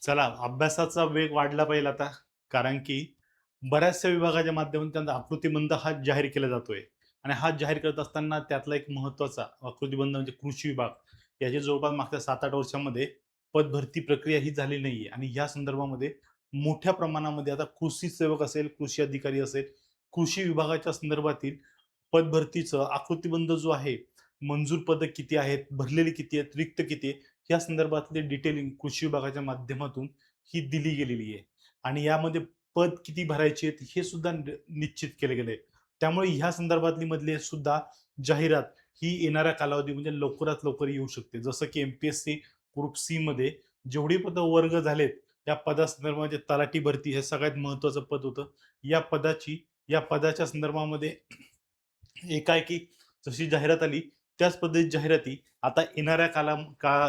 चला, अभ्यासाचा वेग वाढला पाहिजे आता. कारण की बऱ्याचशा विभागाच्या माध्यमातून त्यांचा आकृतिबंध हा जाहीर केला जातोय आणि हा जाहीर करत असताना त्यातला एक महत्त्वाचा आकृतिबंध म्हणजे कृषी विभाग. याची जवळपास मागच्या 7-8 वर्षांमध्ये पदभरती प्रक्रिया ही झाली नाहीये आणि या संदर्भामध्ये मोठ्या प्रमाणामध्ये आता कृषी सेवक असेल, कृषी अधिकारी असेल, कृषी विभागाच्या संदर्भातील पदभरतीचं आकृतिबंध जो आहे, मंजूर पदं किती आहेत, भरलेली किती आहेत, रिक्त किती आहे, या संदर्भातले डिटेलिंग कृषी विभागाच्या माध्यमातून ही दिली गेलेली आहे आणि यामध्ये पद किती भरायचे आहेत हे सुद्धा निश्चित केले गेले. त्यामुळे ह्या संदर्भातली मधली सुद्धा जाहिरात ही येणाऱ्या कालावधी म्हणजे लवकरात लवकर येऊ शकते. जसं की एम-पी-एस-सी ग्रुप सी मध्ये जेवढी पदं वर्ग झालेत, त्या पदासंदर्भामध्ये तलाठी भरती हे सगळ्यात महत्त्वाचं पद होतं. या पदाच्या संदर्भामध्ये एकाएकी जशी जाहिरात आली, त्याच पद्धतीत जाहिराती आता येणाऱ्या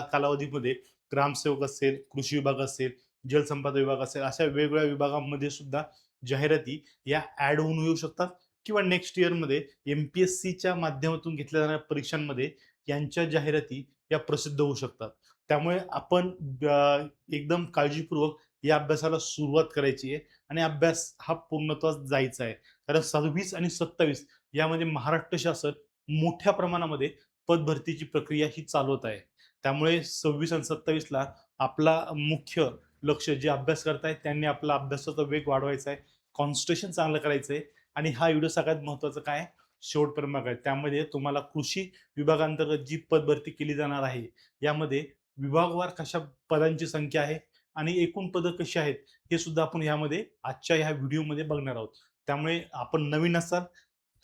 कालावधीमध्ये ग्रामसेवक असेल, कृषी विभाग असेल, जलसंपदा विभाग असेल, अशा वेगवेगळ्या विभागांमध्ये सुद्धा जाहिराती या ॲड होऊन येऊ शकतात किंवा नेक्स्ट इयरमध्ये एम-पी-एस-सीच्या माध्यमातून घेतल्या जाणाऱ्या परीक्षांमध्ये यांच्या जाहिराती या प्रसिद्ध होऊ शकतात. त्यामुळे आपण एकदम काळजीपूर्वक या अभ्यासाला सुरुवात करायची आहे आणि अभ्यास हा पूर्णत्वास जायचा आहे. कारण 26 आणि 27 यामध्ये महाराष्ट्र शासन मोठ्या प्रमाणामध्ये पदभरतीची प्रक्रिया ही चालवत आहे. त्यामुळे 26 आणि 27 ला आपला मुख्य लक्ष जे अभ्यास करतायत त्यांनी आपला अभ्यासाचा वेग वाढवायचा आहे. कॉन्सन्ट्रेशन चांगलं करायचं आहे आणि हा व्हिडिओ सगळ्यात महत्त्वाचा काय आहे, शेवटपर्यंत बघा. त्यामध्ये तुम्हाला कृषी विभागांतर्गत जी पदभरती केली जाणार आहे, यामध्ये विभागवार कशा पदांची संख्या आहे आणि एकूण पदं कशी आहेत, हे सुद्धा आपण यामध्ये आजच्या ह्या व्हिडिओमध्ये बघणार आहोत. त्यामुळे आपण नवीन असाल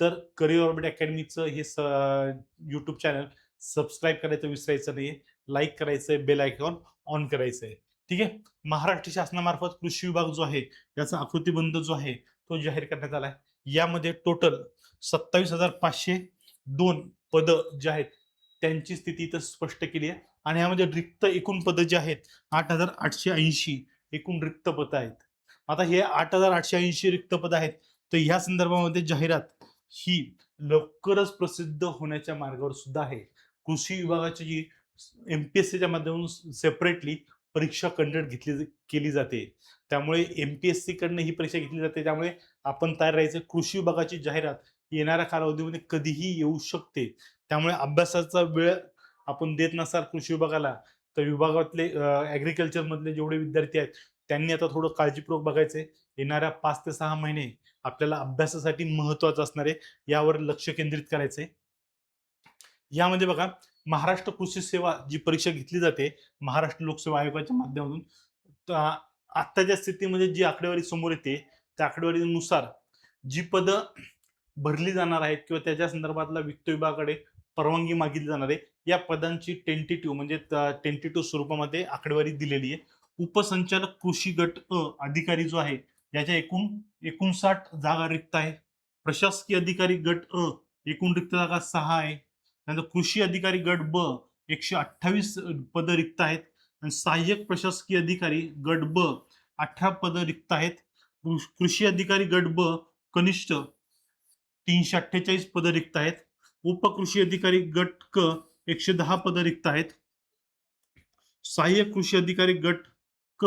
तर करिअर ऑर्बिट अकॅडमीचं हे यूट्यूब चॅनल सबस्क्राईब करायचं विसरायचं नाही. लाईक करायचं बेल आयकॉन ऑन करायचं आहे. ठीक आहे. महाराष्ट्र शासनामार्फत कृषी विभाग जो आहे याचा आकृतिबंध जो आहे तो जाहीर करण्यात आला आहे. यामध्ये टोटल 27,502 पदं जे आहेत त्यांची स्थिती इथं स्पष्ट केली आहे आणि यामध्ये रिक्त एकूण पदं जी आहेत 8,880 एकूण रिक्त पदं आहेत. आता हे 8,880 रिक्त पदं आहेत, तर ह्या संदर्भामध्ये जाहिरात ही लवकरच प्रसिद्ध होण्याच्या मार्गावर सुद्धा आहे. कृषी विभागाची जी एम-पी-एस-सीच्या माध्यमातून सेपरेटली परीक्षा केली जाते. त्यामुळे एम-पी-एस-सी कडनं ही परीक्षा घेतली जाते. त्यामुळे आपण तयार राहायचं. कृषी विभागाची जाहिरात येणाऱ्या कालावधीमध्ये कधीही येऊ शकते. त्यामुळे अभ्यासाचा वेळ आपण देत नसाल कृषी विभागाला, तर विभागातले मधले जेवढे विद्यार्थी आहेत, त्यांनी आता थोडं काळजीपूर्वक बघायचंय. येणाऱ्या 5 ते 6 महिने आपल्याला अभ्यासासाठी महत्त्वाचं असणार आहे. यावर लक्ष केंद्रित करायचंय. यामध्ये बघा, महाराष्ट्र कृषी सेवा जी परीक्षा घेतली जाते, महाराष्ट्र लोकसेवा आयोगाच्या माध्यमातून, आत्ताच्या स्थितीमध्ये जी आकडेवारी समोर येते, त्या आकडेवारीनुसार जी पदं भरली जाणार आहेत किंवा त्याच्या संदर्भातला वित्त विभागाकडे परवानगी मागितली जाणार आहे, या पदांची टेंटेटिव्ह स्वरूपामध्ये आकडेवारी दिलेली आहे. उपसंचालक कृषी गट अधिकारी जो आहे, याच्या एकूण 59 जागा रिक्त आहे. प्रशासकीय अधिकारी गट एकूण रिक्त जागा 6 आहे. त्यानंतर कृषी अधिकारी गट ब 128 पदं रिक्त आहेत आणि सहाय्यक प्रशासकीय अधिकारी गट ब 18 पदं रिक्त आहेत. कृषी अधिकारी गट ब कनिष्ठ 348 पदं रिक्त आहेत. उपकृषी अधिकारी गट क 110 पदं रिक्त आहेत. सहाय्यक कृषी अधिकारी गट क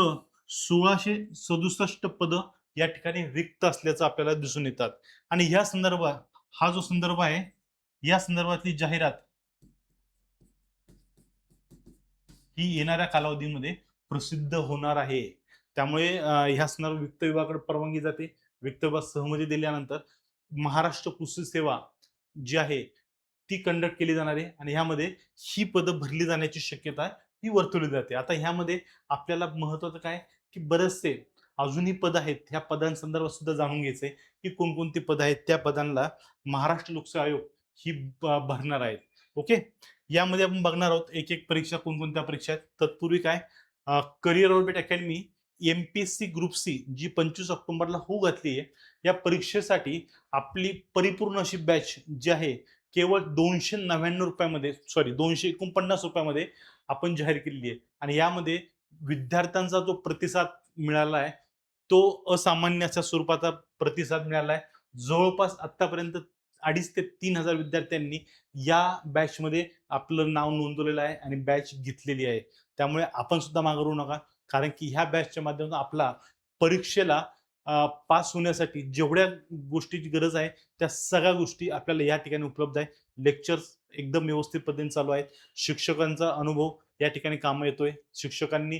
1667 पदं या ठिकाणी रिक्त असल्याचं आपल्याला दिसून येतात आणि ह्या संदर्भात हा जो संदर्भ आहे, या संदर्भातली जाहिरात ही येणाऱ्या कालावधीमध्ये प्रसिद्ध होणार आहे. त्यामुळे ह्या संदर्भात वित्त विभागाकडे परवानगी जाते. वित्त विभाग सहमती दिल्यानंतर महाराष्ट्र कृषी सेवा जी आहे ती कंडक्ट केली जाणार आहे आणि ह्यामध्ये ही पदं भरली जाण्याची शक्यता ही वर्तवली जाते. आता ह्यामध्ये आपल्याला महत्त्वाचं काय, की बरेचसे अजूनही पद आहेत. ह्या पदांसंदर्भात सुद्धा जाणून घ्यायचंय, की कोणकोणती पदं आहेत. त्या पदांना महाराष्ट्र लोकसेवा आयोग ही भरणार आहेत. ओके. यामध्ये आपण बघणार आहोत एक-एक परीक्षा कोणकोणत्या परीक्षा आहेत. तत्पूर्वी काय, career orbit academy MPSC group C जी 25 ऑक्टोबरला होऊ घातली आहे, या परीक्षेसाठी आपली परिपूर्ण अशी बॅच जी आहे केवळ ₹299 सॉरी ₹249 आपण जाहीर केलेली आहे आणि यामध्ये विद्यार्थ्यांचा जो प्रतिसाद मिळाला आहे, तो असामान्य स्वरूपाचा प्रतिसाद मिळाला आहे. जवळपास आतापर्यंत 2,500 ते 3,000 विद्यार्थ्यांनी या बॅचमध्ये आपलं नाव नोंदवलेलं आहे आणि बॅच घेतलेली आहे. त्यामुळे आपण सुद्धा मागे राहू नका. कारण की ह्या बॅचच्या माध्यमातून आपला परीक्षेला पास होण्यासाठी जेवढ्या गोष्टीची गरज आहे त्या सगळ्या गोष्टी आपल्याला या ठिकाणी उपलब्ध आहे. लेक्चर्स एकदम व्यवस्थित पद्धतीने चालू आहेत. शिक्षकांचा अनुभव या ठिकाणी कामं येतोय. शिक्षकांनी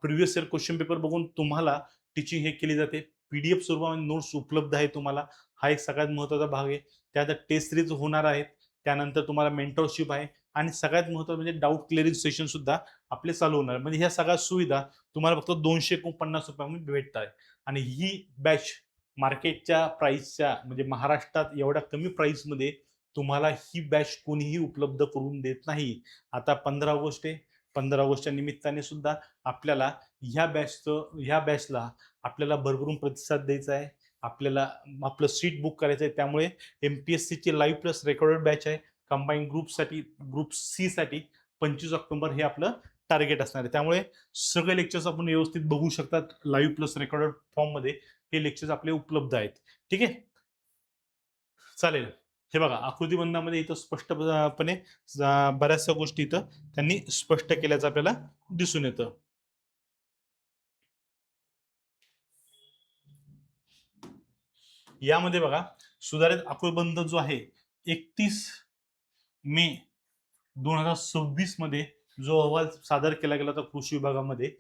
प्रिव्हियस इयर क्वेश्चन पेपर बघून तुम्हाला टीचिंग हे केली जाते. पीडीएफ स्वरूपामध्ये नोट्स उपलब्ध आहे तुम्हाला. हा एक सगळ्यात महत्त्वाचा भाग आहे. त्यात टेस्ट सिरीज होणार आहेत. त्यानंतर तुम्हाला मेंटरशिप आहे आणि सगळ्यात महत्त्वाचं म्हणजे डाऊट क्लिअरिंग सेशन सुद्धा आपले चालू होणार. म्हणजे ह्या सगळ्या सुविधा तुम्हाला फक्त ₹250 भेटत आहे आणि ही बॅच मार्केटच्या प्राइसच्या म्हणजे महाराष्ट्रात एवढ्या कमी प्राइसमध्ये तुम्हाला ही बॅच कोणीही उपलब्ध करून देत नाही. आता 15 ऑगस्ट आहे. 15 ऑगस्टच्या निमित्ताने सुद्धा आपल्याला ह्या बॅचला आपल्याला भरभरून प्रतिसाद द्यायचा आहे. आपल्याला आपलं सीट बुक करायचं आहे. त्यामुळे एमपीएससीची लाईव्ह प्लस रेकॉर्डेड बॅच आहे. कंबाईन ग्रुपसाठी ग्रुप सी साठी 25 ऑक्टोबर हे आपलं टार्गेट असणार आहे. त्यामुळे सगळे लेक्चर्स आपण व्यवस्थित बघू शकतात. लाईव्ह प्लस रेकॉर्डेड फॉर्म मध्ये हे लेक्चर्स आपले उपलब्ध आहेत. ठीक आहे, चालेल. हे बघा आकृतीबंधामध्ये इथं स्पष्टपणे बऱ्याचशा गोष्टी इथं त्यांनी स्पष्ट केल्याचं आपल्याला दिसून येतं. यामध्ये बघा सुधारित आकृतीबंध जो आहे 31 मे 2026 मध्ये जो अहवाल सादर केला गेला होता कृषी विभागामध्ये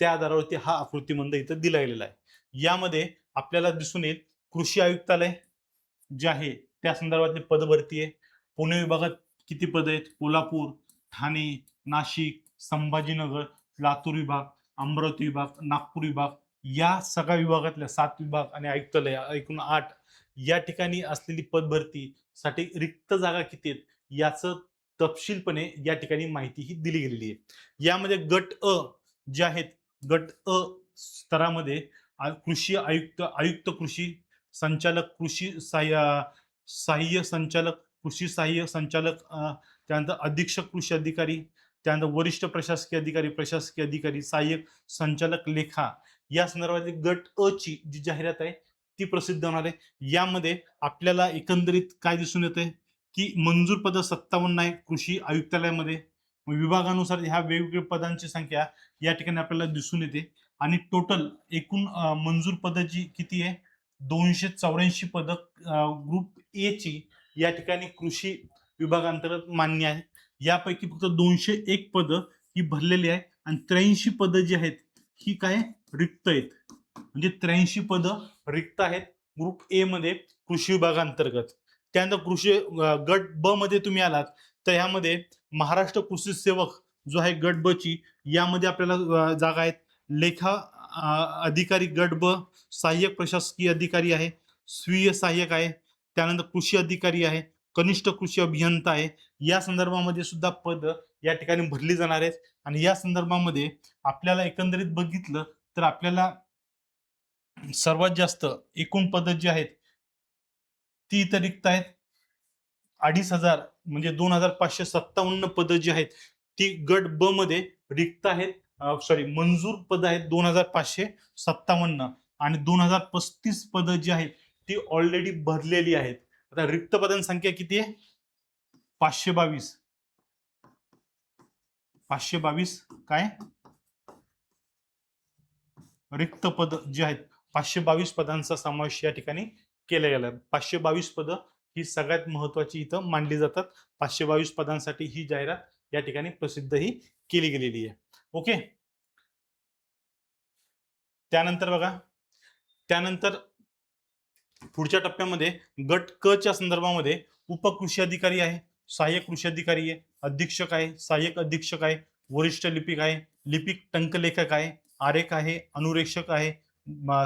त्या आधारावरती हा आकृतीबंध इथं दिला गेलेला आहे. यामध्ये आपल्याला दिसून येईल कृषी आयुक्तालय जे आहे त्या संदर्भातली पदभरती आहे. पुणे विभागात किती पद आहेत? कोल्हापूर, ठाणे, नाशिक, संभाजीनगर, लातूर विभाग, अमरावती विभाग, नागपूर विभाग या सगळ्या विभागातल्या 7 विभाग आणि आयुक्तालय एकूण 8 या ठिकाणी असलेली पदभरती साठी रिक्त जागा किती आहेत याचं तपशीलपणे या ठिकाणी माहिती ही दिली गेलेली आहे. यामध्ये गट अ जे आहेत गट अ स्तरामध्ये कृषी आयुक्त, आयुक्त कृषी संचालक, कृषी सहाय्य संचालक, कृषी सहाय्य संचालक, त्यानंतर अधीक्षक कृषी अधिकारी, त्यानंतर वरिष्ठ प्रशासकीय अधिकारी, प्रशासकीय अधिकारी, सहाय्यक संचालक लेखा या संदर्भातील गट अ ची जी जाहिरात आहे ती प्रसिद्ध होणार आहे. यामध्ये आपल्याला एकंदरीत काय दिसून येते की मंजूर पद 57 आहे कृषी आयुक्तालयामध्ये. विभागानुसार ह्या वेगवेगळ्या पदांची संख्या या ठिकाणी आपल्याला दिसून येते आणि टोटल एकूण मंजूर पद जी किती आहे 284 पद ग्रुप ए ची या ठिकाणी कृषी विभागांतर्गत मान्य आहे. यापैकी फक्त 201 पद ही भरलेली आहे आणि 83 पद जी आहेत ही काय रिक्त आहेत. म्हणजे 83 पद रिक्त आहेत ग्रुप ए मध्ये कृषी विभागांतर्गत. त्यानंतर कृषी गट ब मध्ये तुम्ही आलात तर यामध्ये महाराष्ट्र कृषी सेवक जो आहे गट ब ची यामध्ये आपल्याला जागा आहेत. लेखा अधिकारी गट ब, सहाय्यक प्रशासकीय अधिकारी आहे, स्वीय सहाय्यक आहे, त्यानंतर कृषी अधिकारी आहे, कनिष्ठ कृषी अभियंता आहे. या संदर्भामध्ये सुद्धा पद या ठिकाणी भरली जाणार आहेत आणि या संदर्भामध्ये आपल्याला एकंदरीत बघितलं तर आपल्याला सर्वात जास्त एकूण पद जी आहेत ती इथं रिक्त आहेत 2500 म्हणजे 2557 पद जी आहेत ती गट ब मध्ये रिक्त आहेत. सॉरी मंजूर पद आहेत 2557 आणि 2035 पद जी आहेत ती ऑलरेडी भरलेली आहेत. आता रिक्त पदांची संख्या किती आहे 522. 522 काय रिक्त पद जी आहेत 522 पदांचा समावेश या ठिकाणी केला गेला. 522 पद ही सगळ्यात महत्वाची इथं मानली जातात. 522 पदांसाठी ही जाहिरात या ठिकाणी प्रसिद्ध ही केली गेलेली आहे. ओके, त्यानंतर बघा त्यानंतर पुढच्या टप्प्यामध्ये गट क च्या संदर्भामध्ये उपकृषी अधिकारी आहे, सहाय्यक कृषी अधिकारी आहे, अधीक्षक आहे, सहाय्यक अधीक्षक आहे, वरिष्ठ लिपिक आहे, लिपिक टंकलेखक आहे, आरेख आहे, अनुरेक्षक आहे,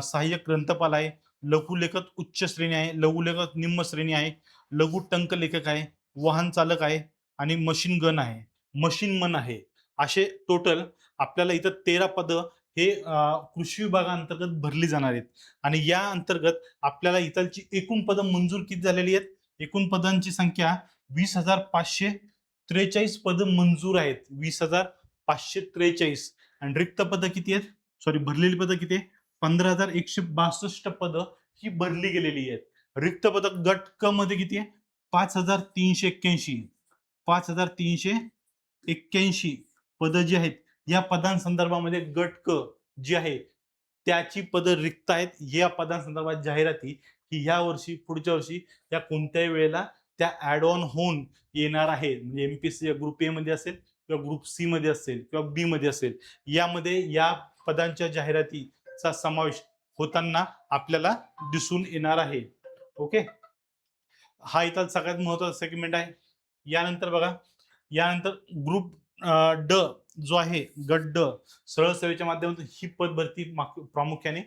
सहाय्यक ग्रंथपाल आहे, लघुलेखक उच्च श्रेणी आहे, लघुलेखक निम्न श्रेणी आहे, लघु टंक लेखक आहे, वाहन चालक आहे आणि मशीन गन आहे, मशीन मन आहे. असे टोटल आपल्याला इथं 13 पद हे कृषी विभागांतर्गत भरली जाणार आहेत आणि या अंतर्गत आपल्याला इथलची एकूण पद मंजूर किती झालेली आहेत एकूण पदांची संख्या 20,543 पद मंजूर आहेत. 20,543 आणि रिक्त पद किती आहेत सॉरी भरलेली पद किती आहे 15,162 पद ही भरली गेलेली आहेत. रिक्त पद गट क मध्ये किती आहे 5,381 5,381 पद जी आहेत या पदांसंदर्भामध्ये गट क जी आहे त्याची पदं रिक्त आहेत. या पदांसंदर्भात जाहिराती की ह्या वर्षी, पुढच्या वर्षी या कोणत्याही वेळेला त्या ॲड ऑन होऊन येणार आहे. म्हणजे एमपीएससी ग्रुप ए मध्ये असेल किंवा ग्रुप सी मध्ये असेल किंवा बी मध्ये असेल, यामध्ये या पदांच्या जाहिरातीचा समावेश होताना आपल्याला दिसून येणार आहे. ओके, हा इथं सगळ्यात महत्वाचा सेगमेंट आहे. यानंतर बघा, यानंतर ग्रुप ड जो आहे, गट ड, सरळ सेवेच्या माध्यमातून ही पद भरती प्रामुख्याने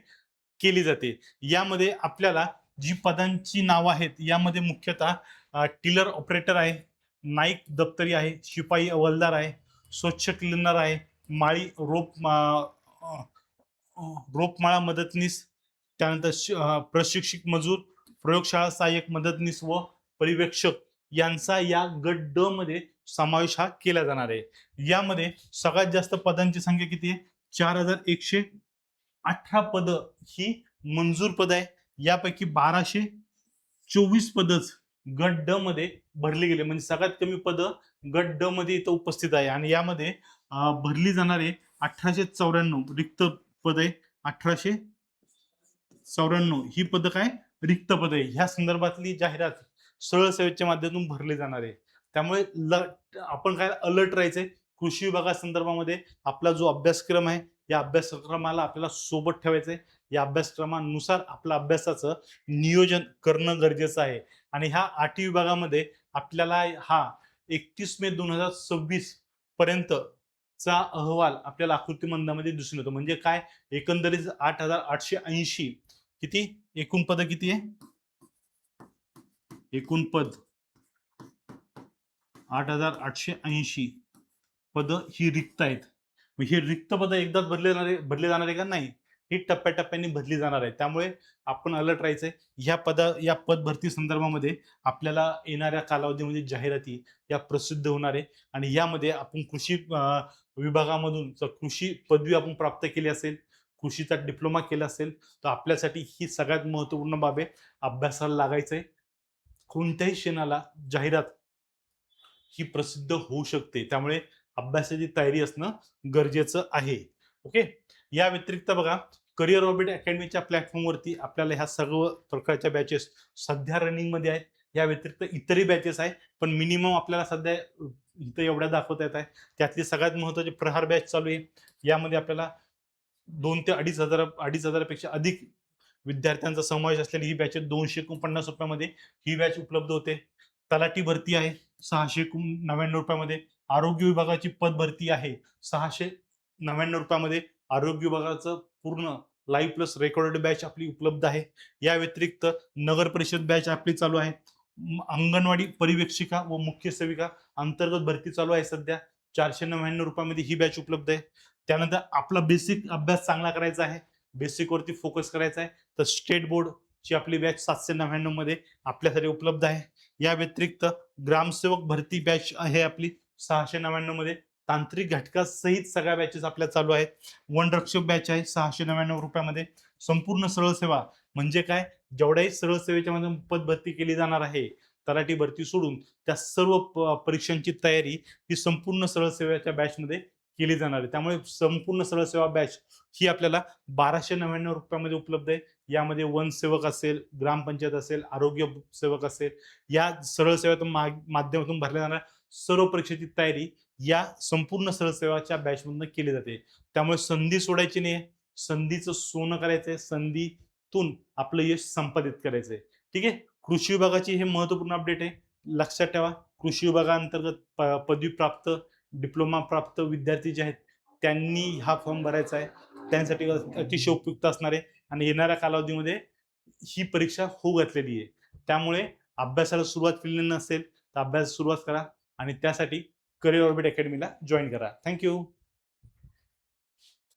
केली जाते. यामध्ये आपल्याला जी पदांची नावं आहेत, यामध्ये मुख्यतः टिलर ऑपरेटर आहे, नाईक दप्तरी आहे, शिपाई हवालदार आहे, स्वच्छ क्लीनर आहे, माळी रोपमाळा मदतनीस, त्यानंतर प्रशिक्षक मजूर, प्रयोगशाळा सहाय्यक मदतनीस व पर्यवेक्षक यांचा या गट ड मध्ये समावेश हा केला जाणार आहे. यामध्ये सगळ्यात जास्त पदांची संख्या किती आहे? 4118 पद ही मंजूर पद आहे. यापैकी 1224 पदच गट ड मध्ये भरली गेले, म्हणजे सगळ्यात कमी पद गट ड मध्ये इथं उपस्थित आहे. आणि यामध्ये भरली जाणारे 1894 रिक्त पद आहे. 1894 ही पद काय रिक्त पद आहे. ह्या संदर्भातली जाहिरात सरळ सेवेच्या माध्यमातून भरली जाणार आहे. त्यामुळे आपण काय अलर्ट राहायचंय. कृषी विभागासंदर्भामध्ये आपला जो अभ्यासक्रम आहे, या अभ्यासक्रमाला आपल्याला सोबत ठेवायचंय. या अभ्यासक्रमानुसार आपल्या अभ्यासाचं नियोजन करणं गरजेचं आहे. आणि ह्या 8 विभागामध्ये आपल्याला हा 31 मे 2026 पर्यंत चा अहवाल आपल्याला आकृतीबंधामध्ये दिसून येतो. म्हणजे काय, एकंदरीत 8880 किती एकूण पद किती आहे? एकूण पद 8880 पद ही रिक्त आहेत. ही रिक्त पद एकदाच भरले जाणार आहे का? नाही, ही टप्प्याटप्प्याने भरली जाणार आहे. त्यामुळे आपण अलर्ट राहायचंय. या पद भरती संदर्भामध्ये आपल्याला येणाऱ्या कालावधीमध्ये जाहिराती या प्रसिद्ध होणार आहे. आणि यामध्ये आपण कृषी विभागामधून जर कृषी पदवी आपण प्राप्त केली असेल, कृषीचा डिप्लोमा केला असेल, तर आपल्यासाठी ही सगळ्यात महत्वपूर्ण बाब आहे. अभ्यासाला लागायचंय. कोणत्याही क्षणाला जाहिरात ही प्रसिद्ध होऊ शकते. त्यामुळे अभ्यासाची तयारी असणं गरजेचं आहे. ओके, या व्यतिरिक्त बघा, करिअर ऑर्बिट अकॅडमीच्या प्लॅटफॉर्मवरती आपल्याला ह्या सर्व प्रकारच्या बॅचेस सध्या रनिंग मध्ये आहेत. या व्यतिरिक्त इतरही बॅचेस आहेत, पण मिनिमम आपल्याला सध्या इथं एवढ्या दाखवता येत आहे. त्यातली सगळ्यात महत्वाची प्रहार बॅच चालू आहे. यामध्ये आपल्याला 2 ते 2,500 पेक्षा अधिक विद्यार्थ्यांचा समावेश असलेली ही बॅच 249 रुपयामध्ये ही बॅच उपलब्ध होते. तलाठी भरती आहे 699 रुपयामध्ये. आरोग्य विभागाची पद भरती आहे 699 रुपयामध्ये. आरोग्य विभागाचं पूर्ण लाईव्ह प्लस रेकॉर्डेड बॅच आपली उपलब्ध आहे. या व्यतिरिक्त नगर परिषद बॅच आपली चालू आहे. अंगणवाडी परिवेक्षिका व मुख्य सेविका अंतर्गत भरती चालू आहे सध्या. 499 रुपयामध्ये ही बॅच उपलब्ध आहे. त्यानंतर आपला बेसिक अभ्यास चांगला करायचा आहे, बेसिक वरती फोकस करायचा आहे, तर स्टेट बोर्ड ची आपली बॅच 799 मध्ये आपल्यासाठी उपलब्ध आहे. या व्यतिरिक्त ग्रामसेवक भरती बॅच आहे आपली 699 मध्ये. तांत्रिक घटकासहित सगळ्या बॅचेस आपल्या चालू आहेत. वनरक्षक बॅच आहे 699 रुपयामध्ये. संपूर्ण सरळ सेवा म्हणजे काय, जेवढ्याही सरळ सेवेच्या मध्ये पद भरती केली जाणार आहे, तलाठी भरती सोडून त्या सर्व परीक्षांची तयारी ही संपूर्ण सरळ सेवेच्या बॅच मध्ये केली जाणार आहे. त्यामुळे संपूर्ण सरळ सेवा बॅच ही आपल्याला 1299 रुपयामध्ये उपलब्ध आहे. यामध्ये वन सेवक असेल, ग्रामपंचायत असेल, आरोग्य सेवक असेल, या सरळ सेवेच्या माध्यमातून भरल्या जाणाऱ्या सर्व परीक्षेची तयारी या संपूर्ण सरळ सेवाच्या बॅच मधून केली जाते. त्यामुळे संधी सोडायची नाही, संधीचं सोनं करायचंय, संधीतून आपलं यश संपादित करायचंय. ठीक आहे, कृषी विभागाची हे महत्वपूर्ण अपडेट आहे. लक्षात ठेवा, कृषी विभागाअंतर्गत पदवी प्राप्त, डिप्लोमा प्राप्त विद्यार्थी जे आहेत त्यांनी हा फॉर्म भरायचा आहे. त्यांसाठी अतिशय उपयुक्त असणार आहे. आणि येणाऱ्या कालावधीमध्ये ही परीक्षा होऊ घातलेली आहे. त्यामुळे अभ्यासाला सुरुवात केली नसेल तर अभ्यास सुरुवात करा आणि त्यासाठी करिअर ऑर्बिट अकॅडमीला जॉईन करा. थँक्यू.